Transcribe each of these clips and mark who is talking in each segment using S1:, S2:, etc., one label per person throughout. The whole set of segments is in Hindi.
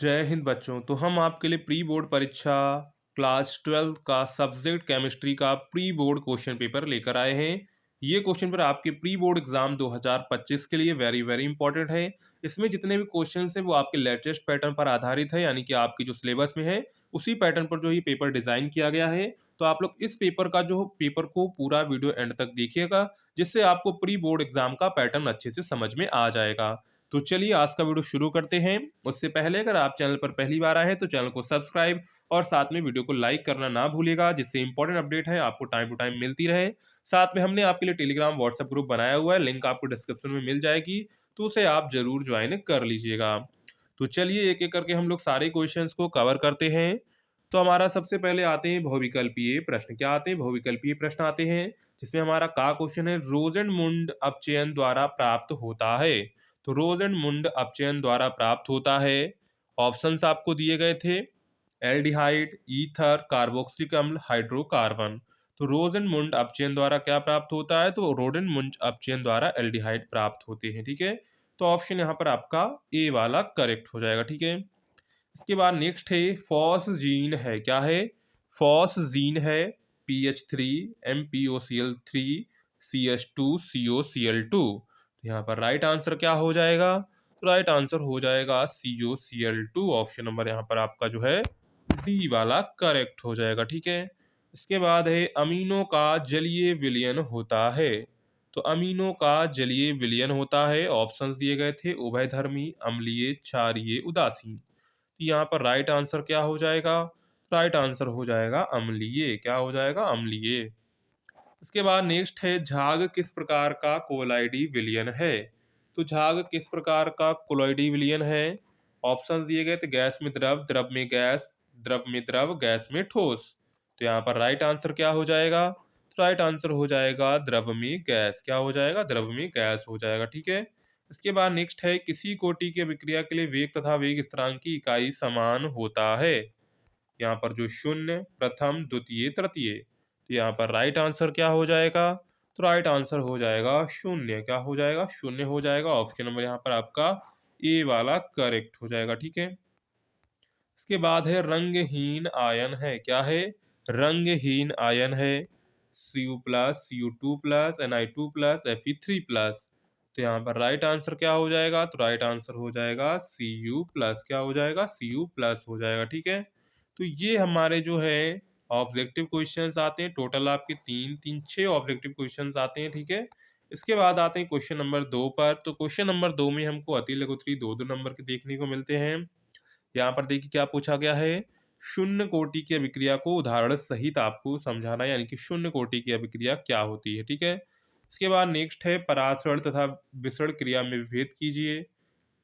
S1: जय हिंद बच्चों। तो हम आपके लिए प्री बोर्ड परीक्षा क्लास 12 का सब्जेक्ट केमिस्ट्री का प्री बोर्ड क्वेश्चन पेपर लेकर आए हैं। ये क्वेश्चन पेपर आपके प्री बोर्ड एग्जाम 2025 के लिए वेरी वेरी इंपॉर्टेंट है। इसमें जितने भी क्वेश्चन हैं वो आपके लेटेस्ट पैटर्न पर आधारित है, यानी कि आपकी जो सिलेबस में है उसी पैटर्न पर जो ये पेपर डिजाइन किया गया है। तो आप लोग इस पेपर को पूरा वीडियो एंड तक देखिएगा, जिससे आपको प्री बोर्ड एग्जाम का पैटर्न अच्छे से समझ में आ जाएगा। तो चलिए आज का वीडियो शुरू करते हैं। उससे पहले अगर आप चैनल पर पहली बार आए हैं तो चैनल को सब्सक्राइब और साथ में वीडियो को लाइक करना ना भूलिएगा, जिससे इंपॉर्टेंट अपडेट है आपको टाइम टू टाइम मिलती रहे। साथ में हमने आपके लिए टेलीग्राम व्हाट्सएप ग्रुप बनाया हुआ है, लिंक आपको डिस्क्रिप्शन में मिल जाएगी, तो उसे आप जरूर ज्वाइन कर लीजिएगा। तो चलिए एक एक करके हम लोग सारे क्वेश्चंस को कवर करते हैं। तो हमारा सबसे पहले आते हैं बहुविकल्पीय प्रश्न। क्या आते हैं? बहुविकल्पीय प्रश्न आते हैं, जिसमें हमारा का क्वेश्चन है रोजेंड अपचयन द्वारा प्राप्त होता है। तो रोजेंड अपचयन द्वारा प्राप्त होता है। ऑप्शंस आपको दिए गए थे, एल्डिहाइड, ईथर, कार्बोक्सिलिक अम्ल, हाइड्रोकार्बन। तो रोजेंड अपचयन द्वारा क्या प्राप्त होता है? तो रोडेंट अपचयन द्वारा एल्डिहाइड प्राप्त होते हैं। ठीक है, तो ऑप्शन यहाँ पर आपका ए वाला करेक्ट हो जाएगा। ठीक है, इसके बाद नेक्स्ट है फॉस्जीन है। क्या है? फॉस्जीन है। PH3 MPOCl3 CH2 COCl2। तो यहाँ पर राइट आंसर क्या हो जाएगा? तो राइट आंसर हो जाएगा COCl2। ऑप्शन नंबर यहाँ पर आपका जो है डी वाला करेक्ट हो जाएगा। ठीक है, इसके बाद है अमीनो का जलीय विलयन होता है। तो अमीनो का जलीय विलयन होता है। ऑप्शंस दिए गए थे, उभयधर्मी, अम्लीय, क्षारीय, उदासीन। तो यहाँ पर राइट आंसर क्या हो जाएगा? राइट आंसर हो जाएगा अम्लीय। क्या हो जाएगा? अम्लीय। इसके बाद नेक्स्ट है झाग किस प्रकार का कोलाइडी विलयन है। तो झाग किस प्रकार का कोलाइडी विलयन है? ऑप्शंस दिए गए थे, गैस में द्रव, द्रव में गैस, द्रव में द्रव, गैस में ठोस। तो यहाँ पर राइट आंसर क्या हो जाएगा? तो राइट आंसर हो जाएगा द्रव में गैस। क्या हो जाएगा? द्रव में गैस हो जाएगा। ठीक है, इसके बाद नेक्स्ट है किसी कोटि के विक्रिया के लिए वेग तथा वेग स्थिरांक की इकाई समान होता है। यहाँ पर जो शून्य, प्रथम, द्वितीय, तृतीय। तो यहाँ पर राइट आंसर क्या हो जाएगा? तो राइट आंसर हो जाएगा शून्य। क्या हो जाएगा? शून्य हो जाएगा। ऑप्शन नंबर यहाँ पर आपका ए वाला करेक्ट हो जाएगा। ठीक है, इसके बाद है रंगहीन आयन है। क्या है? रंगहीन आयन है। Cu+, Cu2+, Na2+, Fe3+। तो यहाँ पर राइट आंसर क्या हो जाएगा? तो राइट आंसर हो जाएगा Cu+। क्या हो जाएगा? Cu+ हो जाएगा। ठीक है, तो ये हमारे जो है ऑब्जेक्टिव क्वेश्चंस आते हैं। टोटल आपके तीन तीन छह ऑब्जेक्टिव क्वेश्चंस आते हैं। ठीक है, इसके बाद आते हैं क्वेश्चन नंबर 2 पर। तो क्वेश्चन नंबर 2 में हमको अति लघु उत्तरी दो दो नंबर के देखने को मिलते हैं। यहाँ पर देखिए क्या पूछा गया है, शून्य कोटि की अभिक्रिया को उदाहरण सहित आपको समझाना है, यानी कि शून्य कोटि की अभिक्रिया क्या होती है। ठीक है, इसके बाद नेक्स्ट है परासरण तथा विसरण क्रिया में विभेद कीजिए।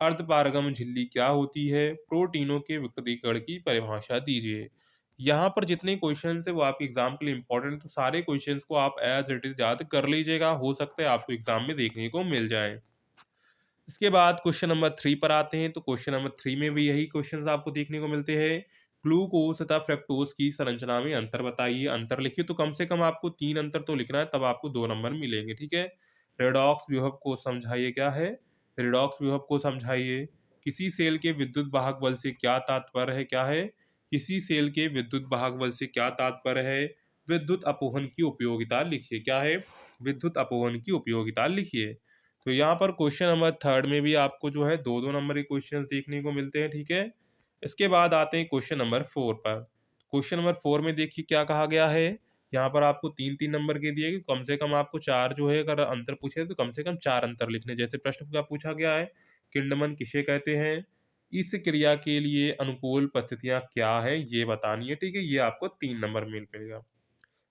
S1: अर्धपारगम झिल्ली क्या होती है? प्रोटीनों के विकृतीकरण की परिभाषा दीजिए। यहाँ पर जितने क्वेश्चन है वो आपके एग्जाम के लिए इंपॉर्टेंट, तो सारे क्वेश्चंस को आप एज इट इज याद कर लीजिएगा, हो सकता है आपको एग्जाम में देखने को मिल जाए। इसके बाद क्वेश्चन नंबर 3 पर आते हैं। तो क्वेश्चन नंबर 3 में भी यही क्वेश्चन आपको देखने को मिलते हैं। ग्लूकोज तथा फ्रक्टोज की संरचना में अंतर बताइए। अंतर लिखिए, तो कम से कम आपको 3 अंतर तो लिखना है, तब आपको 2 नंबर मिलेंगे। ठीक है, रेडॉक्स विभव को समझाइए। क्या है? रेडॉक्स विभव को समझाइए। किसी सेल के विद्युत वाहक बल से क्या तात्पर्य है? क्या है? किसी सेल के विद्युत वाहक बल से क्या तात्पर्य है? विद्युत अपोहन की उपयोगिता लिखिए। क्या है? विद्युत अपोहन की उपयोगिता लिखिए। तो यहाँ पर क्वेश्चन नंबर 3 में भी आपको जो है दो दो नंबर के क्वेश्चन देखने को मिलते हैं। ठीक है, इसके बाद आते हैं क्वेश्चन नंबर 4 पर। क्वेश्चन नंबर 4 में देखिए क्या कहा गया है। यहाँ पर आपको तीन तीन नंबर के दिए, कम से कम आपको चार जो है, अगर अंतर पूछे तो कम से कम चार अंतर लिखने। जैसे प्रश्न क्या पूछा गया है, किंडमन किसे कहते हैं? इस क्रिया के लिए अनुकूल परिस्थितियां क्या है, ये बतानी है। ठीक है, ये आपको 3 नंबर में मिलेगा।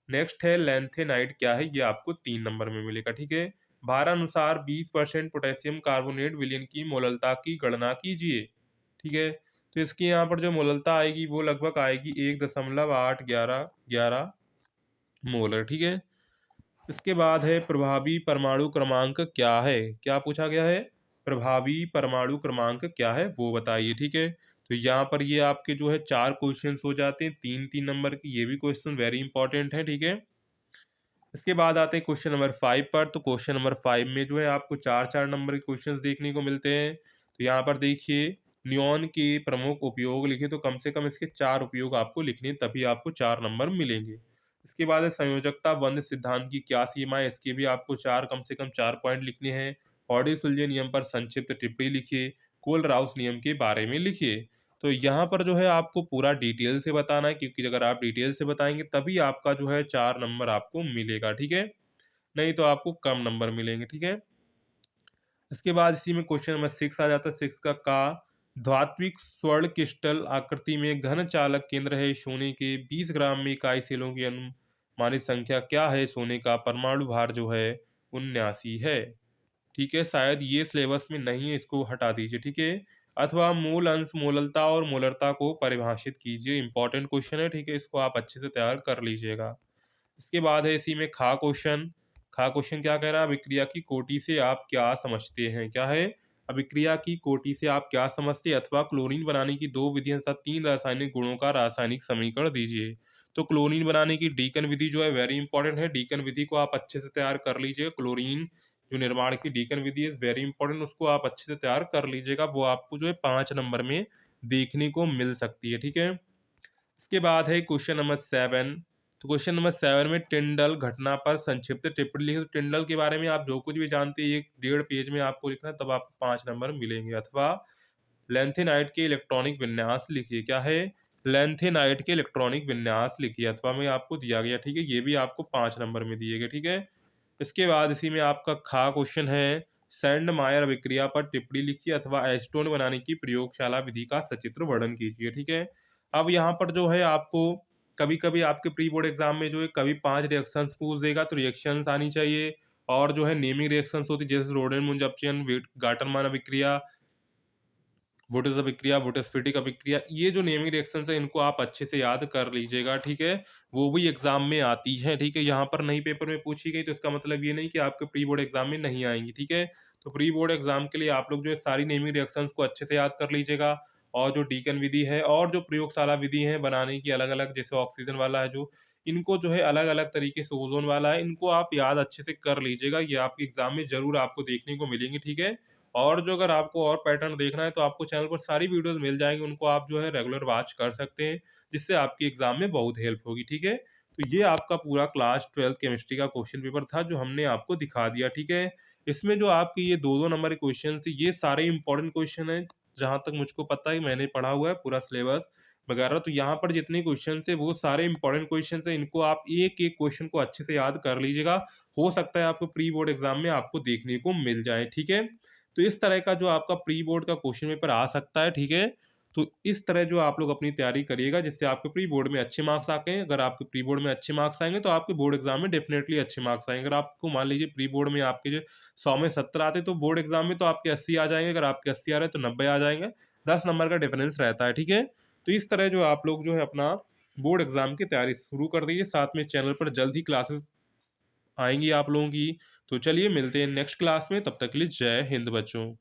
S1: नेक्स्ट है लेंथेनाइट क्या है? ये आपको 3 नंबर में मिलेगा। ठीक है, भारानुसार 20% पोटेशियम कार्बोनेट विलयन की मोललता की गणना कीजिए। ठीक है, तो इसकी यहाँ पर जो मोललता आएगी वो लगभग आएगी 1.811 मोलर। ठीक है, इसके बाद है प्रभावी परमाणु क्रमांक क्या है? क्या पूछा गया है? प्रभावी परमाणु क्रमांक क्या है वो बताइए। ठीक है, तो यहाँ पर ये आपके जो है चार क्वेश्चंस हो जाते हैं, तीन तीन नंबर की। ये भी क्वेश्चन वेरी इंपॉर्टेंट है। ठीक है, इसके बाद आते हैं क्वेश्चन नंबर 5 पर। तो क्वेश्चन नंबर 5 में जो है आपको चार चार नंबर के क्वेश्चंस देखने को मिलते हैं। तो यहाँ पर देखिए, नियॉन के प्रमुख उपयोग लिखे, तो कम से कम इसके 4 उपयोग आपको लिखने हैं, तभी आपको 4 नंबर मिलेंगे। इसके बाद है संयोजकता बंध सिद्धांत की क्या सीमा है, इसके भी आपको 4 कम से कम 4 पॉइंट लिखने हैं। ऑडी-सुलज़े नियम पर संक्षिप्त टिप्पणी लिखिए, कोल-राउस नियम के बारे में लिखिए। तो यहाँ पर जो है आपको पूरा डिटेल से बताना है, क्योंकि अगर आप डिटेल से बताएँगे तभी आपका जो है 4 नंबर आपको मिलेगा, ठीक है? नहीं तो आपको कम नंबर मिलेंगे, ठीक है? इसके बाद इसी में क्वेश्चन नंबर 6 आ जाता है। 6 का धात्विक स्वर्ण क्रिस्टल आकृति में घन चालक केंद्र है सोने के 20 ग्राम में इकाई सेलों की अनुमानित संख्या क्या है? सोने का परमाणु भार जो है 79 है। ठीक है, शायद ये सिलेबस में नहीं है, इसको हटा दीजिए, ठीक है। अथवा मूल अंश मोललता और मोलरता को परिभाषित कीजिए, इंपॉर्टेंट क्वेश्चन है, ठीक है, इसको आप अच्छे से तैयार कर लीजिएगा। इसके बाद है इसी में खा क्वेश्चन। खा क्वेश्चन क्या कह रहा है? अभिक्रिया की कोटि से आप क्या समझते हैं? क्या है? अभिक्रिया की कोटि से आप क्या समझते हैं? अथवा क्लोरीन बनाने की 2 विधियां तथा 3 रासायनिक गुणों का रासायनिक समीकरण दीजिए। तो क्लोरीन बनाने की डीकन विधि जो है वेरी इंपॉर्टेंट है, डीकन विधि को आप अच्छे से तैयार कर लीजिएगा। क्लोरीन जो निर्माण की डीकन विधि है वेरी इंपॉर्टेंट, उसको आप अच्छे से तैयार कर लीजिएगा, वो आपको जो है 5 नंबर में देखने को मिल सकती है, ठीक है। इसके बाद है क्वेश्चन नंबर 7। तो क्वेश्चन नंबर 7 में टिंडल घटना पर संक्षिप्त टिप्पणी लिखिए। तो टिंडल के बारे में आप जो कुछ भी जानते हैं, एक 1.5 पेज में आपको लिखना है, तब आपको 5 नंबर मिलेंगे। अथवा लैंथेनाइट के इलेक्ट्रॉनिक विन्यास लिखिए। क्या है? लैंथेनाइट के इलेक्ट्रॉनिक विन्यास लिखिए, अथवा में आपको दिया गया, ठीक है, ये भी आपको 5 नंबर में दिए गए, ठीक है। इसके बाद इसी में आपका खा क्वेश्चन है, सैंडमायर अभिक्रिया पर टिप्पणी लिखिए अथवा एस्टोन बनाने की प्रयोगशाला विधि का सचित्र वर्णन कीजिए, ठीक है। अब यहाँ पर जो है आपको कभी-कभी आपके प्री बोर्ड एग्जाम में जो है कभी 5 रिएक्शंस पूछ देगा, तो रिएक्शंस आनी चाहिए। और जो है नेमिंग रिएक्शंस होती है, जैसे रोडेन-मुंज अपचयन, गाटरमान अभिक्रिया, वोटर्स अभिक्रिया, वोटस्फीटिक अभिक्रिया, ये जो नेमिंग रिएक्शंस है इनको आप अच्छे से याद कर लीजिएगा, ठीक है। वो भी एग्जाम में आती है, ठीक है। यहाँ पर नहीं पेपर में पूछी गई, तो इसका मतलब ये नहीं कि आपके प्री बोर्ड एग्जाम में नहीं आएंगी, ठीक है। तो प्री बोर्ड एग्जाम के लिए आप लोग जो है सारी नेमिंग रिएक्शंस को अच्छे से याद कर लीजिएगा। और जो डीकन विधि है और जो प्रयोगशाला विधि है बनाने की अलग अलग, जैसे ऑक्सीजन वाला है जो, इनको जो है अलग अलग तरीके से, ओजोन वाला है, इनको आप याद अच्छे से कर लीजिएगा, ये आपके एग्जाम में जरूर आपको देखने को मिलेंगी, ठीक है। और जो अगर आपको और पैटर्न देखना है, तो आपको चैनल पर सारी वीडियोज़ मिल जाएँगी, उनको आप जो है रेगुलर वॉच कर सकते हैं, जिससे आपकी एग्ज़ाम में बहुत हेल्प होगी, ठीक है? तो ये आपका पूरा क्लास 12th केमिस्ट्री का क्वेश्चन पेपर था, जो हमने आपको दिखा दिया, ठीक है? इसमें जो आपके ये 2-2 नंबर के क्वेश्चन हैं, ये सारे इंपॉर्टेंट क्वेश्चन हैं, जहाँ तक मुझको पता है, मैंने पढ़ा हुआ है पूरा सिलेबस वगैरह। तो यहाँ पर जितने क्वेश्चन हैं, वो सारे इंपॉर्टेंट क्वेश्चन हैं, इनको आप एक-एक क्वेश्चन को अच्छे से याद कर लीजिएगा। हो सकता है आपको प्री बोर्ड एग्ज़ाम में आपको देखने को मिल जाए, ठीक है? तो इस तरह का जो आपका प्री बोर्ड का क्वेश्चन पेपर आ सकता है, ठीक है। तो इस तरह जो आप लोग अपनी तैयारी करिएगा, जिससे आपके प्री बोर्ड में अच्छे मार्क्स आके, अगर आपके प्री बोर्ड में अच्छे मार्क्स आएंगे तो आपके बोर्ड एग्जाम में डेफिनेटली अच्छे मार्क्स आएंगे। अगर आपको मान लीजिए प्री बोर्ड में आपके जो 100 में 70 आते, तो बोर्ड एग्जाम में तो आपके 80 आ जाएंगे। अगर आपके 80 आ रहे हैं तो 90 आ जाएंगे। 10 नंबर का डिफरेंस रहता है, ठीक है। तो इस तरह जो आप लोग जो है अपना बोर्ड एग्जाम की तैयारी शुरू कर दीजिए। साथ में चैनल पर जल्द ही क्लासेस आएंगी आप लोगों की। तो चलिए मिलते हैं नेक्स्ट क्लास में, तब तक के लिए जय हिंद बच्चों।